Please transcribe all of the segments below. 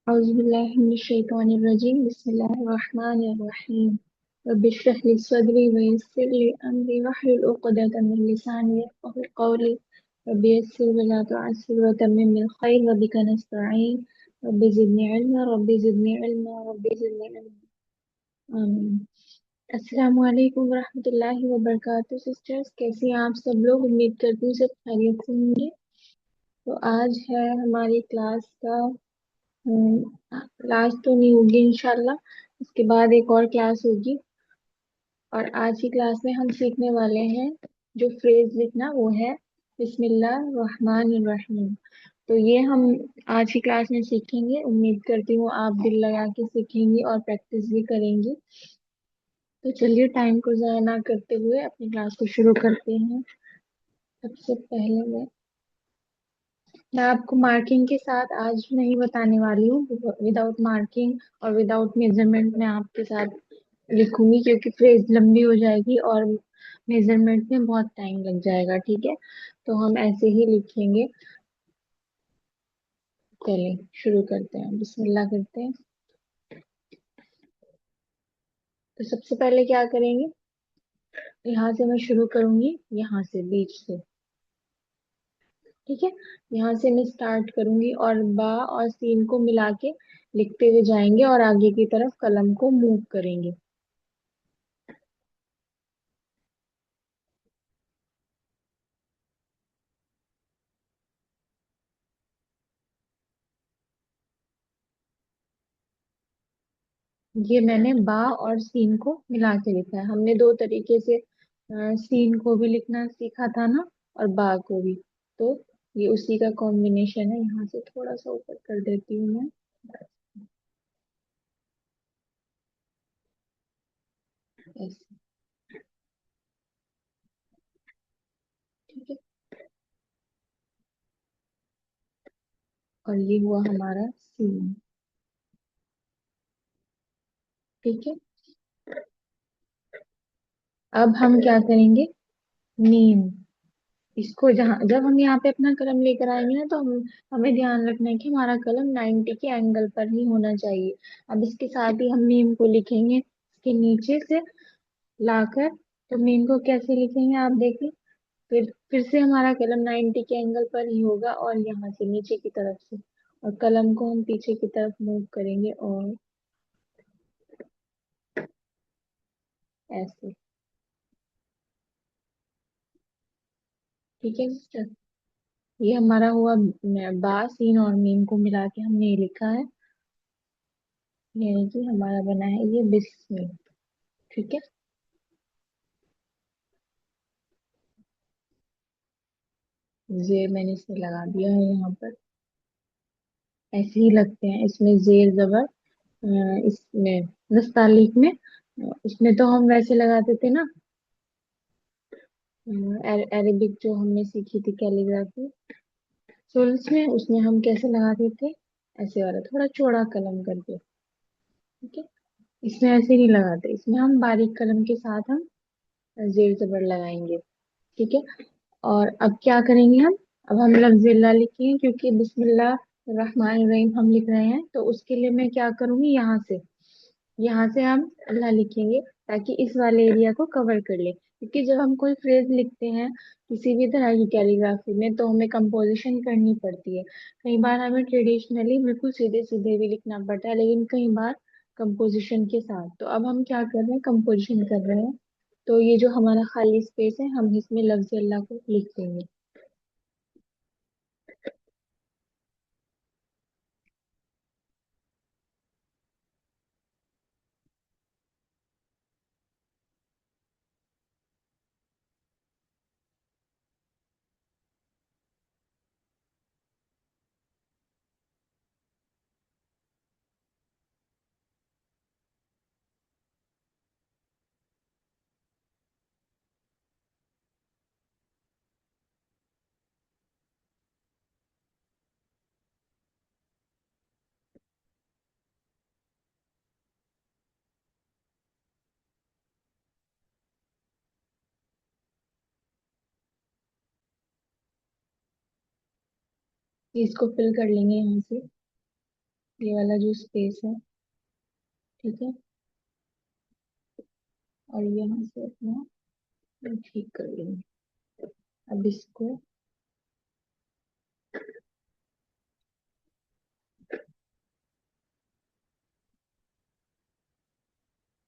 औज़ुबिल्लाहिमिनश्शैतानिर्रजीम बिस्मिल्लाहिर्रहमानिर्रहीम रब्बि इश्रह ली सदरी व यस्सिर ली अमरी वहलुल उक़दतम मिन लिसानी यफ़क़हू क़ौली रब्बि यस्सिर व ला तुअस्सिर व तम्मिम बिल ख़ैर व बिका नस्तईन रब्बि ज़िदनी इल्मा रब्बि ज़िदनी इल्मा आमीन। अस्सलामु अलैकुम व रहमतुल्लाहि व बरकातुहू। सिस्टर्स, कैसी हैं आप सब लोग? उम्मीद करती हूँ सब खैरियत से होंगे। तो आज है हमारी क्लास का क्लास तो नहीं होगी इंशाल्लाह, इसके बाद एक और क्लास होगी। और आज की क्लास में हम सीखने वाले हैं जो फ्रेज लिखना, वो है बिस्मिल्लाह रहमान रहीम। तो ये हम आज की क्लास में सीखेंगे। उम्मीद करती हूँ आप दिल लगा के सीखेंगी और प्रैक्टिस भी करेंगी। तो चलिए टाइम को ज़ाया ना करते हुए अपनी क्लास को शुरू करते हैं। सबसे पहले मैं आपको मार्किंग के साथ आज नहीं बताने वाली हूँ। विदाउट मार्किंग और विदाउट मेजरमेंट मैं आपके साथ लिखूंगी, क्योंकि फ्रेज लंबी हो जाएगी और मेजरमेंट में बहुत टाइम लग जाएगा। ठीक है, तो हम ऐसे ही लिखेंगे। चलिए शुरू करते हैं, बिस्मिल्लाह करते हैं। तो सबसे पहले क्या करेंगे, यहाँ से मैं शुरू करूंगी, यहाँ से बीच से। ठीक है, यहाँ से मैं स्टार्ट करूंगी और बा और सीन को मिला के लिखते हुए जाएंगे और आगे की तरफ कलम को मूव करेंगे। ये मैंने बा और सीन को मिला के लिखा है। हमने दो तरीके से सीन को भी लिखना सीखा था ना, और बा को भी। तो ये उसी का कॉम्बिनेशन है। यहाँ से थोड़ा सा ऊपर कर देती हूँ मैं, ऐसे। ठीक है, और ये हुआ हमारा सीन। ठीक है, अब हम क्या करेंगे, मीम। इसको जहाँ जब हम यहाँ पे अपना कलम लेकर आएंगे ना, तो हमें ध्यान रखना है कि हमारा कलम 90 के एंगल पर ही होना चाहिए। अब इसके साथ ही हम मीम को लिखेंगे इसके नीचे से लाकर। तो मीम को कैसे लिखेंगे आप देखिए। फिर से हमारा कलम 90 के एंगल पर ही होगा और यहाँ से नीचे की तरफ से, और कलम को हम पीछे की तरफ मूव करेंगे और ऐसे। ठीक है सिस्टर, ये हमारा हुआ बा सीन और मीम को मिला के हमने ये लिखा है, यानी कि हमारा बना है ये बिस्मिल। ठीक है, जेर मैंने इसमें लगा दिया है यहाँ पर। ऐसे ही लगते हैं इसमें जेर जबर। इसमें नस्तालीक में, उसमें तो हम वैसे लगाते थे ना, अरेबिक जो हमने सीखी थी कैलीग्राफी सोल्स में, उसमें हम कैसे लगाते थे, ऐसे वाला थोड़ा चौड़ा कलम करके। ठीक है, इसमें ऐसे नहीं लगाते, इसमें हम बारीक कलम के साथ हम जेर जबर लगाएंगे। ठीक है, और अब क्या करेंगे हम, अब हम लफ्ज़ इल्ला लिखेंगे, क्योंकि बिस्मिल्लाह रहमान रहीम हम लिख रहे हैं। तो उसके लिए मैं क्या करूंगी, यहाँ से हम अल्लाह लिखेंगे, ताकि इस वाले एरिया को कवर कर ले। क्योंकि जब हम कोई फ्रेज लिखते हैं किसी भी तरह की कैलीग्राफी में, तो हमें कंपोजिशन करनी पड़ती है। कई बार हमें ट्रेडिशनली बिल्कुल सीधे सीधे भी लिखना पड़ता है, लेकिन कई बार कंपोजिशन के साथ। तो अब हम क्या कर रहे हैं, कंपोजिशन कर रहे हैं। तो ये जो हमारा खाली स्पेस है, हम इसमें लफ्ज अल्लाह को लिख देंगे। इसको फिल कर लेंगे यहाँ से। ये वाला जो स्पेस है, ठीक है। और यहाँ से अपना ठीक कर लेंगे। अब इसको,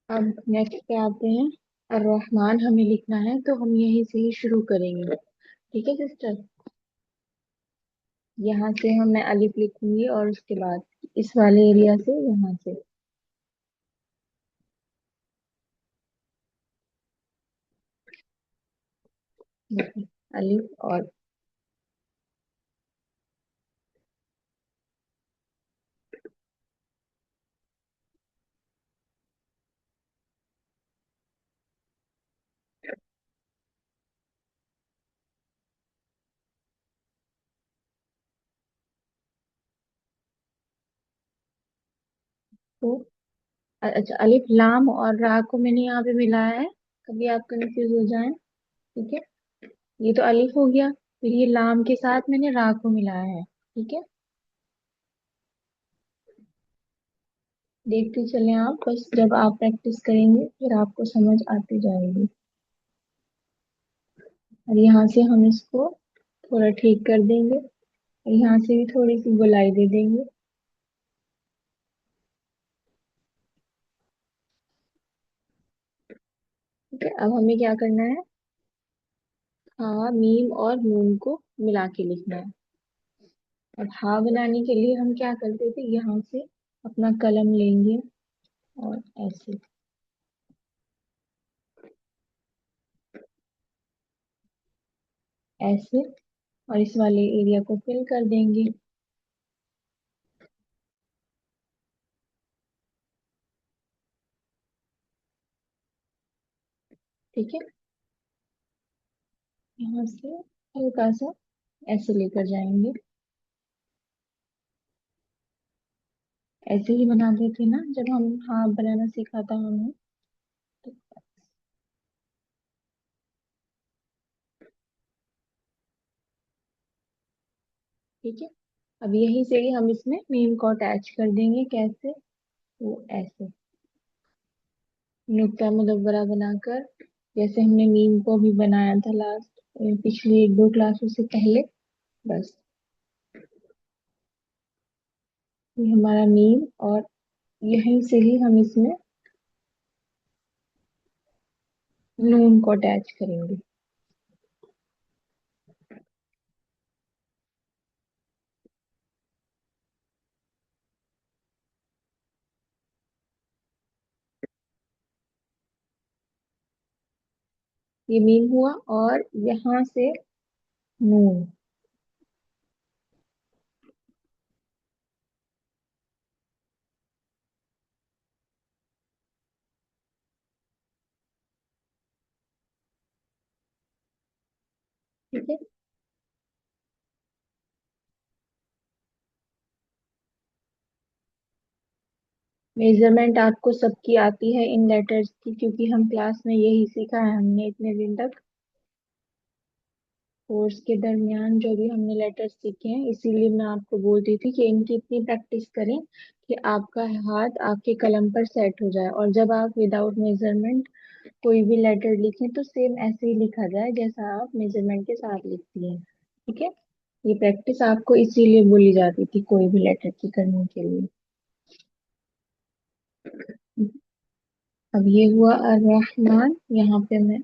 अब नेक्स्ट पे आते हैं। और रहमान हमें लिखना है तो हम यहीं से ही शुरू करेंगे, ठीक है सिस्टर। यहाँ से हम, मैं अलिफ लिखूंगी और उसके बाद इस वाले एरिया से, यहाँ से, देखिए, अलिफ। और तो अच्छा, अलिफ लाम और रा को मैंने यहाँ पे मिलाया है, कभी आप कंफ्यूज हो जाएं, ठीक है। ये तो अलिफ हो गया, फिर ये लाम के साथ मैंने रा को मिलाया है, ठीक है। देखते चले आप, बस जब आप प्रैक्टिस करेंगे फिर आपको समझ आती जाएगी। और यहाँ से हम इसको थोड़ा ठीक कर देंगे, और यहाँ से भी थोड़ी सी गोलाई दे देंगे, ठीक है। अब हमें क्या करना है, हाँ मीम और नून को मिला के लिखना है। अब हा बनाने के लिए हम क्या करते थे, यहाँ से अपना कलम लेंगे और ऐसे, ऐसे, और इस वाले एरिया को फिल कर देंगे, ठीक है। यहाँ से हल्का सा ऐसे लेकर जाएंगे, ऐसे ही बनाते थे ना जब हम हाथ बनाना सीखा था हमें, तो ठीक है। अब यहीं से ही हम इसमें मीम को अटैच कर देंगे, कैसे, वो ऐसे नुक्ता मुदव्वरा बनाकर, जैसे हमने मीम को भी बनाया था लास्ट, पिछली एक दो क्लासों से पहले, बस। ये हमारा मीम, और यहीं से ही हम इसमें नून को अटैच करेंगे। ये मीम हुआ, और यहाँ से नून, ठीक है। मेजरमेंट आपको सबकी आती है इन लेटर्स की, क्योंकि हम क्लास में यही सीखा है हमने इतने दिन तक। कोर्स के दरमियान जो भी हमने लेटर्स सीखे हैं, इसीलिए मैं आपको बोलती थी कि इनकी इतनी प्रैक्टिस करें कि आपका हाथ आपके कलम पर सेट हो जाए, और जब आप विदाउट मेजरमेंट कोई भी लेटर लिखें तो सेम ऐसे ही लिखा जाए जैसा आप मेजरमेंट के साथ लिखती हैं, ठीक है। ये प्रैक्टिस आपको इसीलिए बोली जाती थी कोई भी लेटर की करने के लिए। अब ये हुआ अर्रहमान, यहाँ पे मैं,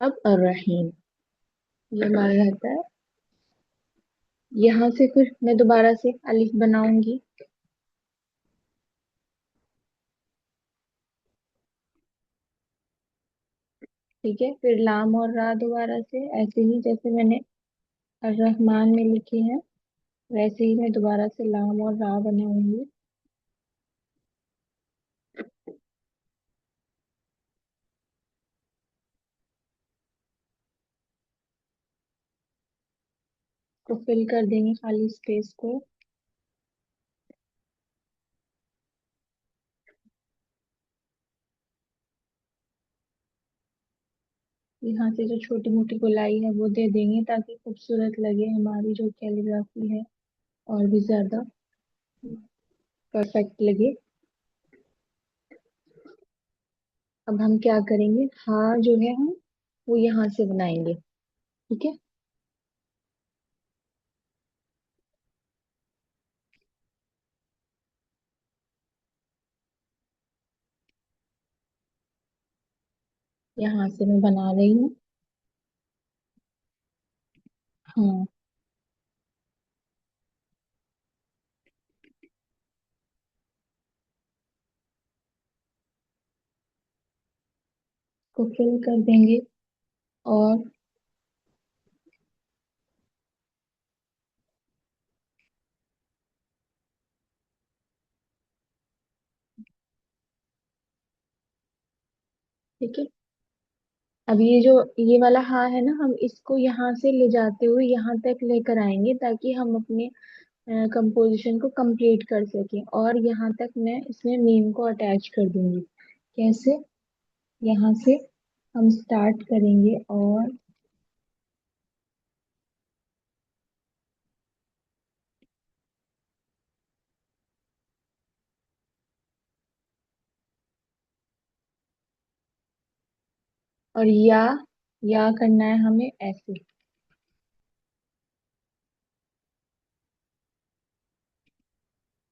अब अर्रहीम, ये हमारा रहता है। यहाँ से फिर मैं दोबारा से अलिफ बनाऊंगी, ठीक है। फिर लाम और रा दोबारा से, ऐसे ही जैसे मैंने अर्रहमान में लिखे हैं, वैसे ही मैं दोबारा से लाम और रा बनाऊंगी। को फिल कर देंगे खाली स्पेस को। यहाँ से जो छोटी मोटी गोलाई है वो दे देंगे ताकि खूबसूरत लगे हमारी जो कैलीग्राफी है, और भी ज्यादा परफेक्ट लगे। अब हम क्या करेंगे, हाँ जो है हम वो यहाँ से बनाएंगे। ठीक है, यहाँ से मैं बना रही हूँ। हाँ, को फिल कर देंगे। और ठीक है, अब ये जो ये वाला हाँ है ना, हम इसको यहाँ से ले जाते हुए यहाँ तक लेकर आएंगे ताकि हम अपने कंपोजिशन को कंप्लीट कर सकें। और यहाँ तक मैं इसमें मीम को अटैच कर दूंगी। कैसे, यहाँ से हम स्टार्ट करेंगे और या करना है हमें ऐसे।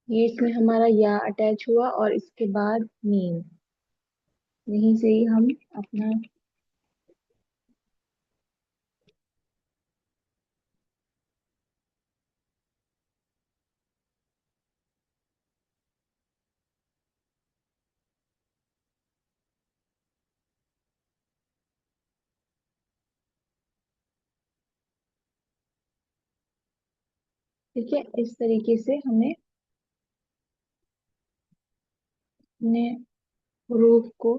ये इसमें हमारा या अटैच हुआ और इसके बाद मीम, यहीं से ही हम अपना। ठीक है, इस तरीके से हमें अपने रूप को।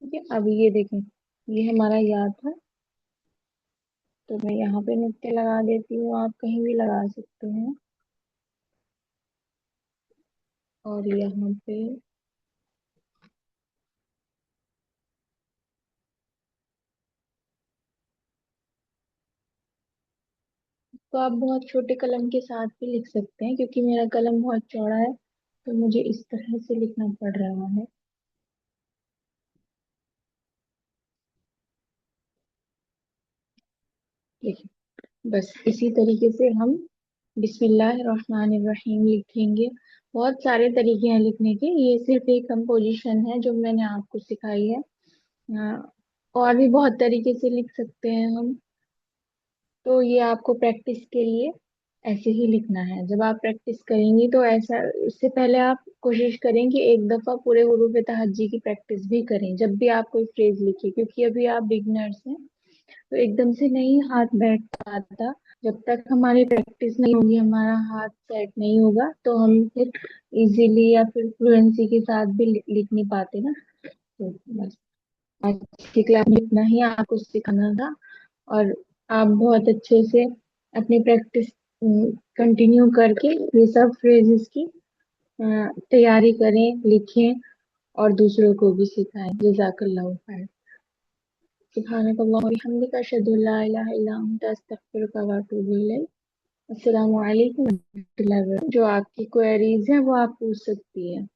ठीक है, अब ये देखें, ये हमारा या था। तो मैं यहाँ पे नुक्ते लगा देती हूँ, आप कहीं भी लगा सकते हैं। और यहाँ पे तो आप बहुत छोटे कलम के साथ भी लिख सकते हैं, क्योंकि मेरा कलम बहुत चौड़ा है तो मुझे इस तरह से लिखना पड़ रहा है। देखिए, बस इसी तरीके से हम बिस्मिल्लाहिर्रहमानिर्रहीम लिखेंगे। बहुत सारे तरीके हैं लिखने के, ये सिर्फ एक कंपोजिशन है जो मैंने आपको सिखाई है। और भी बहुत तरीके से लिख सकते हैं हम। तो ये आपको प्रैक्टिस के लिए ऐसे ही लिखना है। जब आप प्रैक्टिस करेंगी तो ऐसा, उससे पहले आप कोशिश करें कि एक दफा पूरे हुरूफ तहज्जी की प्रैक्टिस भी करें जब भी आप कोई फ्रेज लिखें, क्योंकि अभी आप बिगनर्स हैं तो एकदम से नहीं हाथ बैठ पाता। जब तक हमारी प्रैक्टिस नहीं होगी, हमारा हाथ सेट नहीं होगा, तो हम फिर इजीली या फिर फ्लुएंसी के साथ भी लिख नहीं पाते ना। तो बस आज की क्लास में इतना ही आपको सिखाना था। और आप बहुत अच्छे से अपनी प्रैक्टिस कंटिन्यू करके ये सब फ्रेजेस की तैयारी करें, लिखें और दूसरों को भी सिखाएं। जज़ाकल्लाहु खैर। सुब्हानकल्लाह व बिहम्दिक अशहदु अल्ला इलाहा इल्ला अंता अस्तगफिरुका व अतूबु इलैक। अस्सलामु अलैकुम व रहमतुल्लाहि व बरकातहू। जो आपकी क्वेरीज हैं वो आप पूछ सकती हैं।